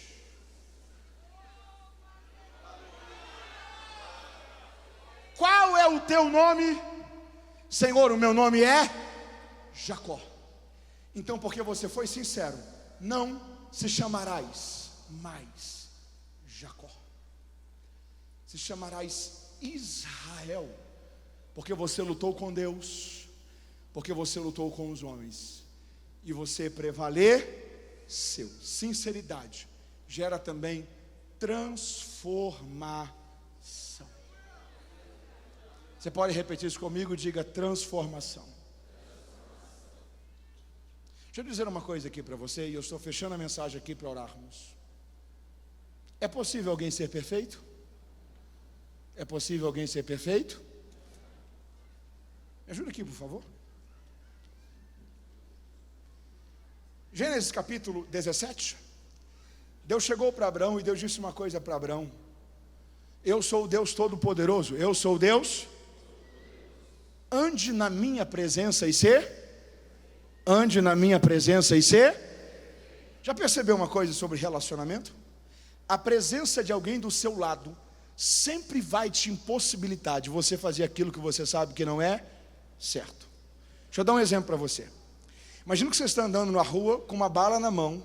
Qual é o teu nome? Senhor, o meu nome é Jacó. Então, porque você foi sincero, não se chamarás mais Jacó, se chamarás Israel. Porque você lutou com Deus, porque você lutou com os homens, e você prevaleceu. Sinceridade gera também transformação. Você pode repetir isso comigo? Diga: transformação. Deixa eu dizer uma coisa aqui para você, e eu estou fechando a mensagem aqui para orarmos. É possível alguém ser perfeito? É possível alguém ser perfeito? Me ajuda aqui, por favor. Gênesis capítulo 17. Deus chegou para Abraão e Deus disse uma coisa para Abraão: eu sou o Deus Todo-Poderoso, eu sou o Deus. Ande na minha presença e ser. Ande na minha presença e ser. Já percebeu uma coisa sobre relacionamento? A presença de alguém do seu lado sempre vai te impossibilitar de você fazer aquilo que você sabe que não é certo. Deixa eu dar um exemplo para você. Imagina que você está andando na rua com uma bala na mão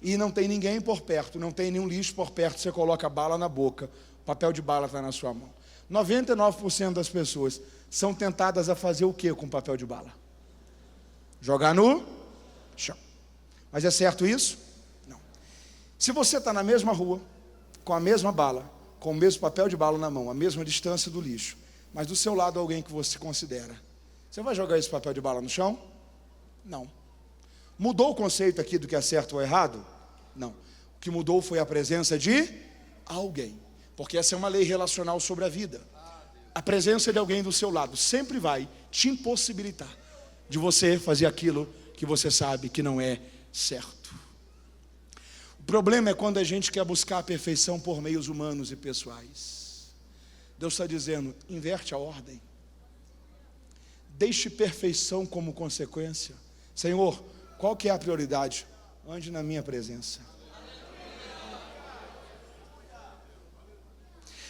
e não tem ninguém por perto, não tem nenhum lixo por perto. Você coloca a bala na boca, o papel de bala está na sua mão. 99% das pessoas são tentadas a fazer o que com papel de bala? Jogar no chão. Mas é certo isso? Não. Se você está na mesma rua, com a mesma bala, com o mesmo papel de bala na mão, a mesma distância do lixo, mas do seu lado alguém que você considera, você vai jogar esse papel de bala no chão? Não. Mudou o conceito aqui do que é certo ou errado? Não. O que mudou foi a presença de alguém, porque essa é uma lei relacional sobre a vida. A presença de alguém do seu lado sempre vai te impossibilitar de você fazer aquilo que você sabe que não é certo. O problema é quando a gente quer buscar a perfeição por meios humanos e pessoais. Deus está dizendo: inverte a ordem. Deixe perfeição como consequência. Senhor, qual que é a prioridade? ande na minha presença.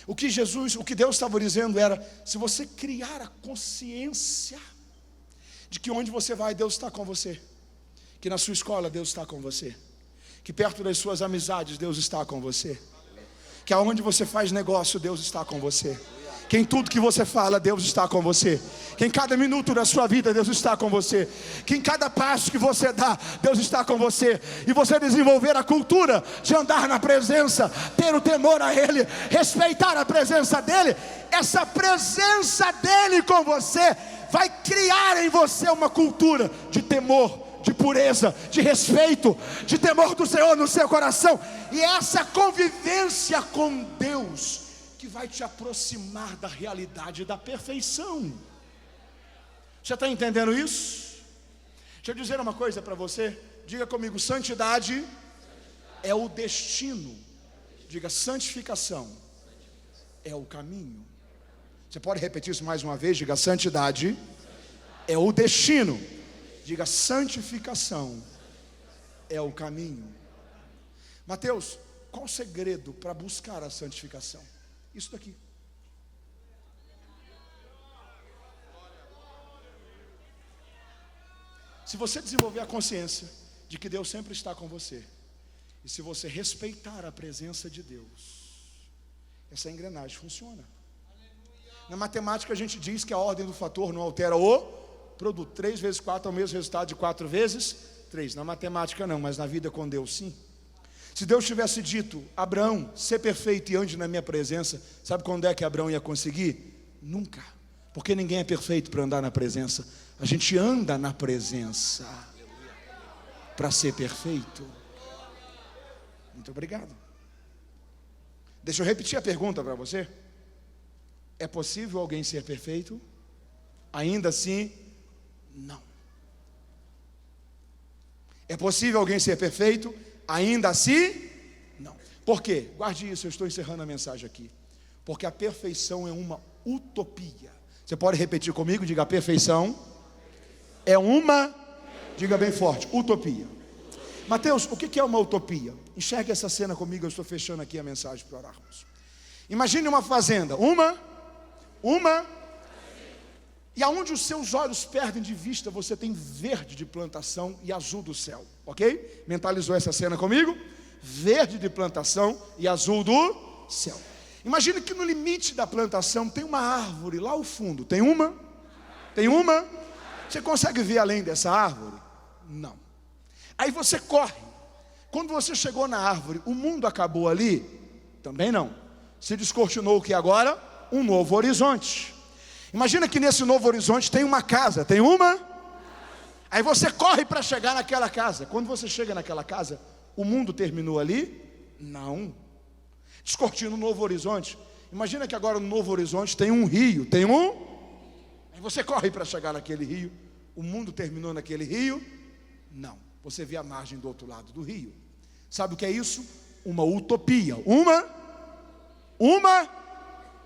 O que Deus estava dizendo era: se você criar a consciência de que onde você vai, Deus está com você, que na sua escola Deus está com você, que perto das suas amizades Deus está com você, que aonde você faz negócio Deus está com você, que em tudo que você fala Deus está com você, que em cada minuto da sua vida Deus está com você, que em cada passo que você dá Deus está com você, e você desenvolver a cultura de andar na presença, ter o temor a Ele, respeitar a presença dEle. Essa presença dEle com você vai criar em você uma cultura de temor, de pureza, de respeito, de temor do Senhor no seu coração. E essa convivência com Deus que vai te aproximar da realidade da perfeição. Você está entendendo isso? Deixa eu dizer uma coisa para você. Diga comigo: santidade é o destino. Diga: santificação é o caminho. Você pode repetir isso mais uma vez? Diga: santidade é o destino. Diga: santificação é o caminho. Mateus, qual o segredo para buscar a santificação? Isso daqui. Se você desenvolver a consciência de que Deus sempre está com você, e se você respeitar a presença de Deus, essa engrenagem funciona. Na matemática a gente diz que a ordem do fator não altera o produto. 3 vezes 4 é o mesmo resultado de 4 vezes 3. Na matemática não, mas na vida com Deus sim. Se Deus tivesse dito: Abraão, ser perfeito e ande na minha presença, sabe quando é que Abraão ia conseguir? Nunca. Porque ninguém é perfeito para andar na presença. A gente anda na presença para ser perfeito. Muito obrigado. Deixa eu repetir a pergunta para você. É possível alguém ser perfeito? Ainda assim, não. É possível alguém ser perfeito? Ainda assim, não. Por quê? Guarde isso, eu estou encerrando a mensagem aqui. Porque a perfeição é uma utopia. Você pode repetir comigo? Diga: a perfeição é uma, diga bem forte, utopia. Mateus, o que é uma utopia? Enxergue essa cena comigo, eu estou fechando aqui a mensagem para orarmos. Imagine uma fazenda, e aonde os seus olhos perdem de vista, você tem verde de plantação e azul do céu, ok? Mentalizou essa cena comigo? Verde de plantação e azul do céu. Imagine que no limite da plantação tem uma árvore lá ao fundo. Tem uma? Você consegue ver além dessa árvore? Não. Aí você corre. Quando você chegou na árvore, o mundo acabou ali? Também não. Se descortinou o que agora? Um novo horizonte. Imagina que nesse novo horizonte tem uma casa. Tem uma? Aí você corre para chegar naquela casa. Quando você chega naquela casa, o mundo terminou ali? Não. Descortina um novo horizonte. Imagina que agora no novo horizonte tem um rio. Tem um? Aí você corre para chegar naquele rio. O mundo terminou naquele rio? Não. Você vê a margem do outro lado do rio. Sabe o que é isso? Uma utopia.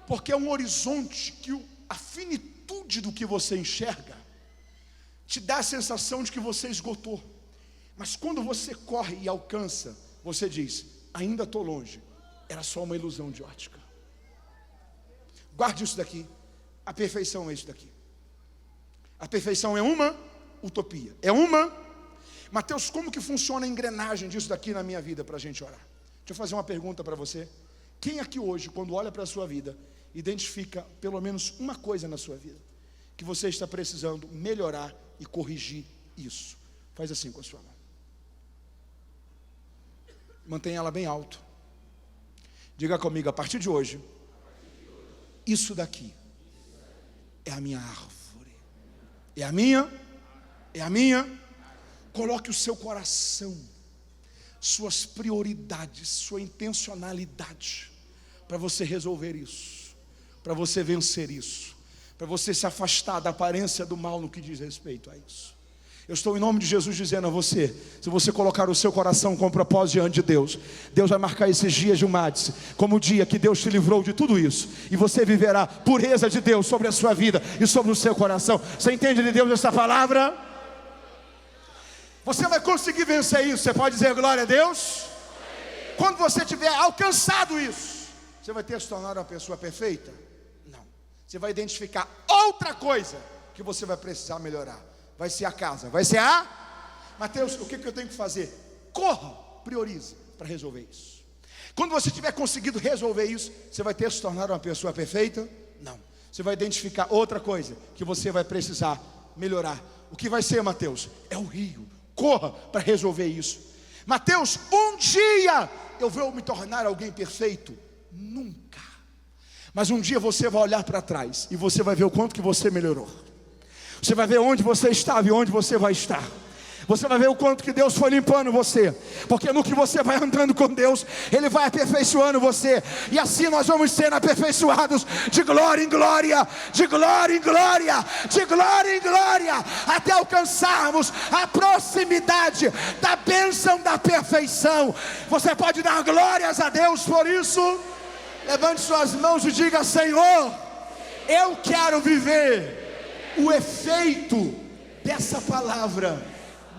Porque é um horizonte que a finitude do que você enxerga te dá a sensação de que você esgotou. Mas quando você corre e alcança, você diz: ainda estou longe. Era só uma ilusão de ótica. Guarde isso daqui. A perfeição é isso daqui. A perfeição é uma utopia. Mateus, como que funciona a engrenagem disso daqui na minha vida para a gente orar? Deixa eu fazer uma pergunta para você. Quem aqui hoje, quando olha para a sua vida, identifica pelo menos uma coisa na sua vida que você está precisando melhorar e corrigir isso? Faz assim com a sua mão. Mantenha ela bem alto. Diga comigo: a partir de hoje, isso daqui é a minha árvore. É a minha. Coloque o seu coração, suas prioridades, sua intencionalidade para você resolver isso, para você vencer isso, para você se afastar da aparência do mal no que diz respeito a isso. Eu estou em nome de Jesus dizendo a você: se você colocar o seu coração com propósito diante de Deus, Deus vai marcar esses dias de Umadse como o dia que Deus te livrou de tudo isso, e você viverá pureza de Deus sobre a sua vida e sobre o seu coração. Você entende de Deus essa palavra? Você vai conseguir vencer isso. Você pode dizer glória a Deus? Quando você tiver alcançado isso, você vai ter se tornado uma pessoa perfeita? Não. Você vai identificar outra coisa que você vai precisar melhorar. Vai ser a casa, vai ser a... Mateus, o que eu tenho que fazer? Corra, priorize para resolver isso. Quando você tiver conseguido resolver isso, você vai ter se tornado uma pessoa perfeita? Não. Você vai identificar outra coisa que você vai precisar melhorar. O que vai ser, Mateus? É o rio. Corra para resolver isso. Mateus, um dia eu vou me tornar alguém perfeito? Nunca. Mas um dia você vai olhar para trás e você vai ver o quanto que você melhorou. Você vai ver onde você estava e onde você vai estar. Você vai ver o quanto que Deus foi limpando você. Porque no que você vai andando com Deus, Ele vai aperfeiçoando você. E assim nós vamos sendo aperfeiçoados de glória em glória, de glória em glória, de glória em glória, até alcançarmos a proximidade da bênção da perfeição. Você pode dar glórias a Deus por isso? Levante suas mãos e diga: Senhor, eu quero viver o efeito dessa palavra,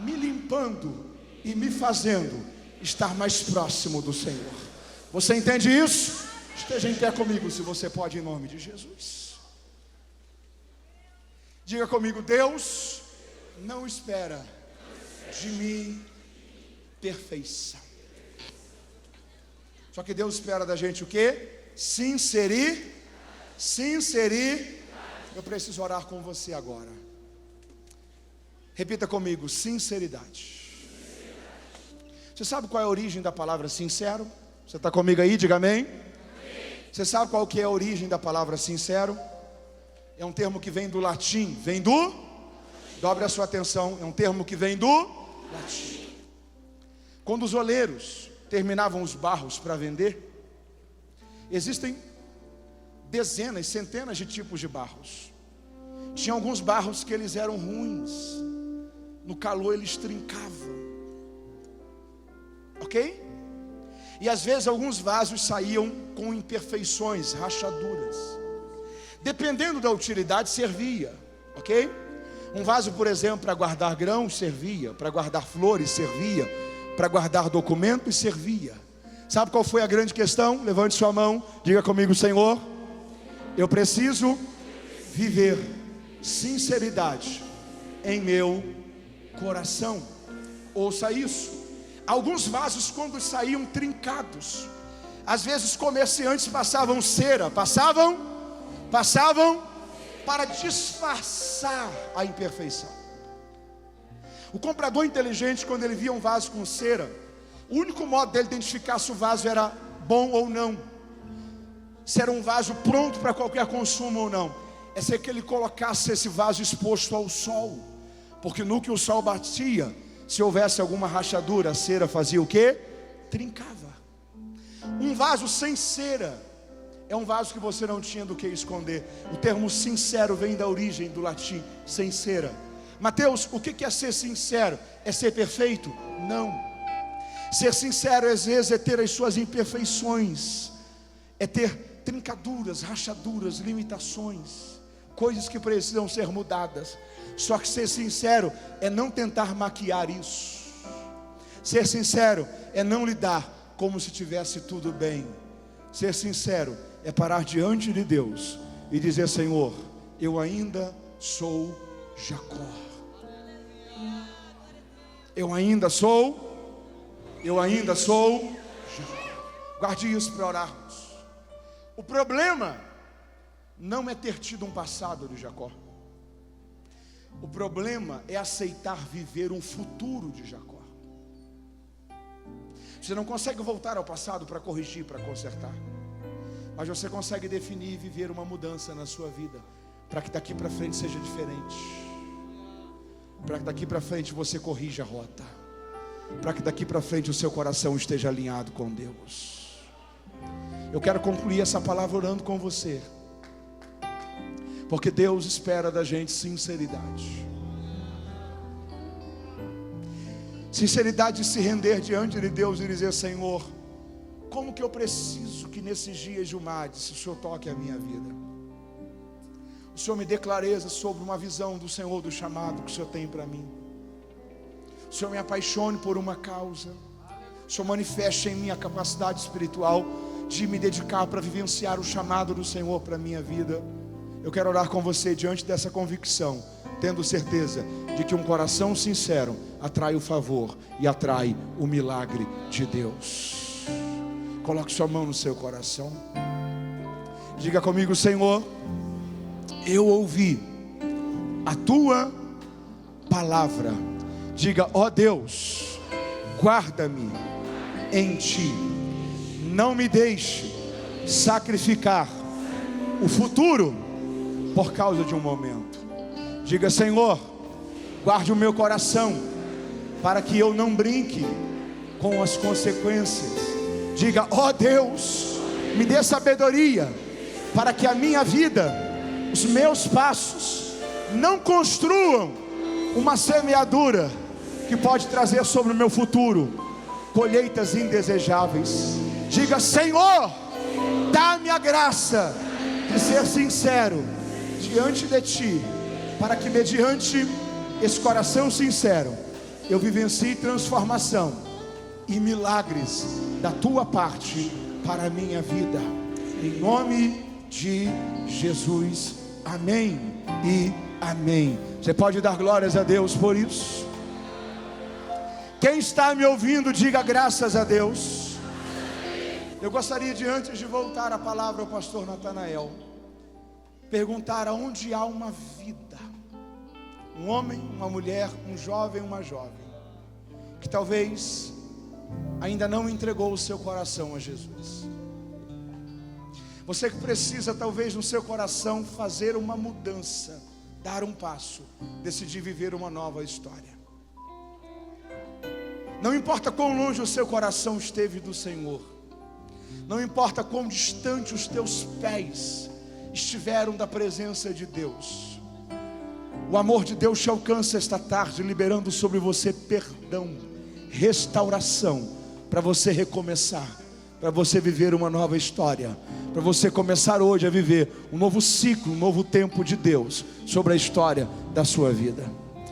me limpando e me fazendo estar mais próximo do Senhor. Você entende isso? Esteja em pé comigo, se você pode, em nome de Jesus. Diga comigo: Deus não espera de mim perfeição. Só que Deus espera da gente o quê? Sinceridade. Eu preciso orar com você agora. Repita comigo: sinceridade. Você sabe qual é a origem da palavra sincero? Você está comigo aí? Diga amém. Você sabe qual que é a origem da palavra sincero? É um termo que vem do latim. Vem do? Dobre a sua atenção. É um termo que vem do latim. Quando os oleiros terminavam os barros para vender, existem dezenas, centenas de tipos de barros. Tinha alguns barros que eles eram ruins. No calor eles trincavam. Ok? E às vezes alguns vasos saíam com imperfeições, rachaduras. Dependendo da utilidade, servia. Ok? Um vaso, por exemplo, para guardar grãos, servia. Para guardar flores, servia. Para guardar documentos, servia. Sabe qual foi a grande questão? Levante sua mão, diga comigo: Senhor, eu preciso viver sinceridade em meu coração. Ouça isso. Alguns vasos, quando saíam trincados, às vezes comerciantes passavam cera, passavam para disfarçar a imperfeição. O comprador inteligente, quando ele via um vaso com cera, o único modo dele identificar se o vaso era bom ou não, se era um vaso pronto para qualquer consumo ou não, é ser que ele colocasse esse vaso exposto ao sol. Porque no que o sol batia, se houvesse alguma rachadura, a cera fazia o quê? Trincava. Um vaso sem cera é um vaso que você não tinha do que esconder. O termo sincero vem da origem do latim, sem cera. Mateus, o que é ser sincero? É ser perfeito? Não. Ser sincero às vezes é ter as suas imperfeições, é ter trincaduras, rachaduras, limitações, coisas que precisam ser mudadas. Só que ser sincero é não tentar maquiar isso. Ser sincero é não lidar como se tivesse tudo bem. Ser sincero é parar diante de Deus e dizer: Senhor, eu ainda sou Jacó. Eu ainda sou Jacó. Guarde isso para orarmos. O problema não é ter tido um passado de Jacó. O problema é aceitar viver um futuro de Jacó. Você não consegue voltar ao passado para corrigir, para consertar, mas você consegue definir e viver uma mudança na sua vida, para que daqui para frente seja diferente, para que daqui para frente você corrija a rota, para que daqui para frente o seu coração esteja alinhado com Deus. Eu quero concluir essa palavra orando com você, porque Deus espera da gente sinceridade. Sinceridade de se render diante de Deus e dizer: Senhor, como que eu preciso que nesses dias de Humades o Senhor toque a minha vida. O Senhor me dê clareza sobre uma visão do Senhor, do chamado que o Senhor tem para mim. O O Senhor me apaixone por uma causa. O Senhor manifeste em mim a capacidade espiritual de me dedicar para vivenciar o chamado do Senhor para a minha vida. Eu quero orar com você diante dessa convicção, tendo certeza de que um coração sincero atrai o favor e atrai o milagre de Deus. Coloque sua mão no seu coração. Diga comigo: Senhor, eu ouvi a tua palavra. Diga: ó Deus, guarda-me em ti. Não me deixe sacrificar o futuro por causa de um momento. Diga: Senhor, guarde o meu coração para que eu não brinque com as consequências. Diga: ó Deus, me dê sabedoria para que a minha vida, os meus passos, não construam uma semeadura que pode trazer sobre o meu futuro colheitas indesejáveis. Diga: Senhor, dá-me a graça de ser sincero diante de ti, para que mediante esse coração sincero eu vivencie transformação e milagres da tua parte para a minha vida, em nome de Jesus, amém e amém. Você pode dar glórias a Deus por isso? Quem está me ouvindo, diga graças a Deus. Eu gostaria de, antes de voltar a palavra ao pastor Natanael, perguntar aonde há uma vida, um homem, uma mulher, um jovem, uma jovem, que talvez ainda não entregou o seu coração a Jesus. Você que precisa talvez no seu coração fazer uma mudança, dar um passo, decidir viver uma nova história. Não importa quão longe o seu coração esteve do Senhor, não importa quão distante os teus pés estiveram da presença de Deus, o amor de Deus te alcança esta tarde, liberando sobre você perdão, restauração, para você recomeçar, para você viver uma nova história, para você começar hoje a viver um novo ciclo, um novo tempo de Deus sobre a história da sua vida.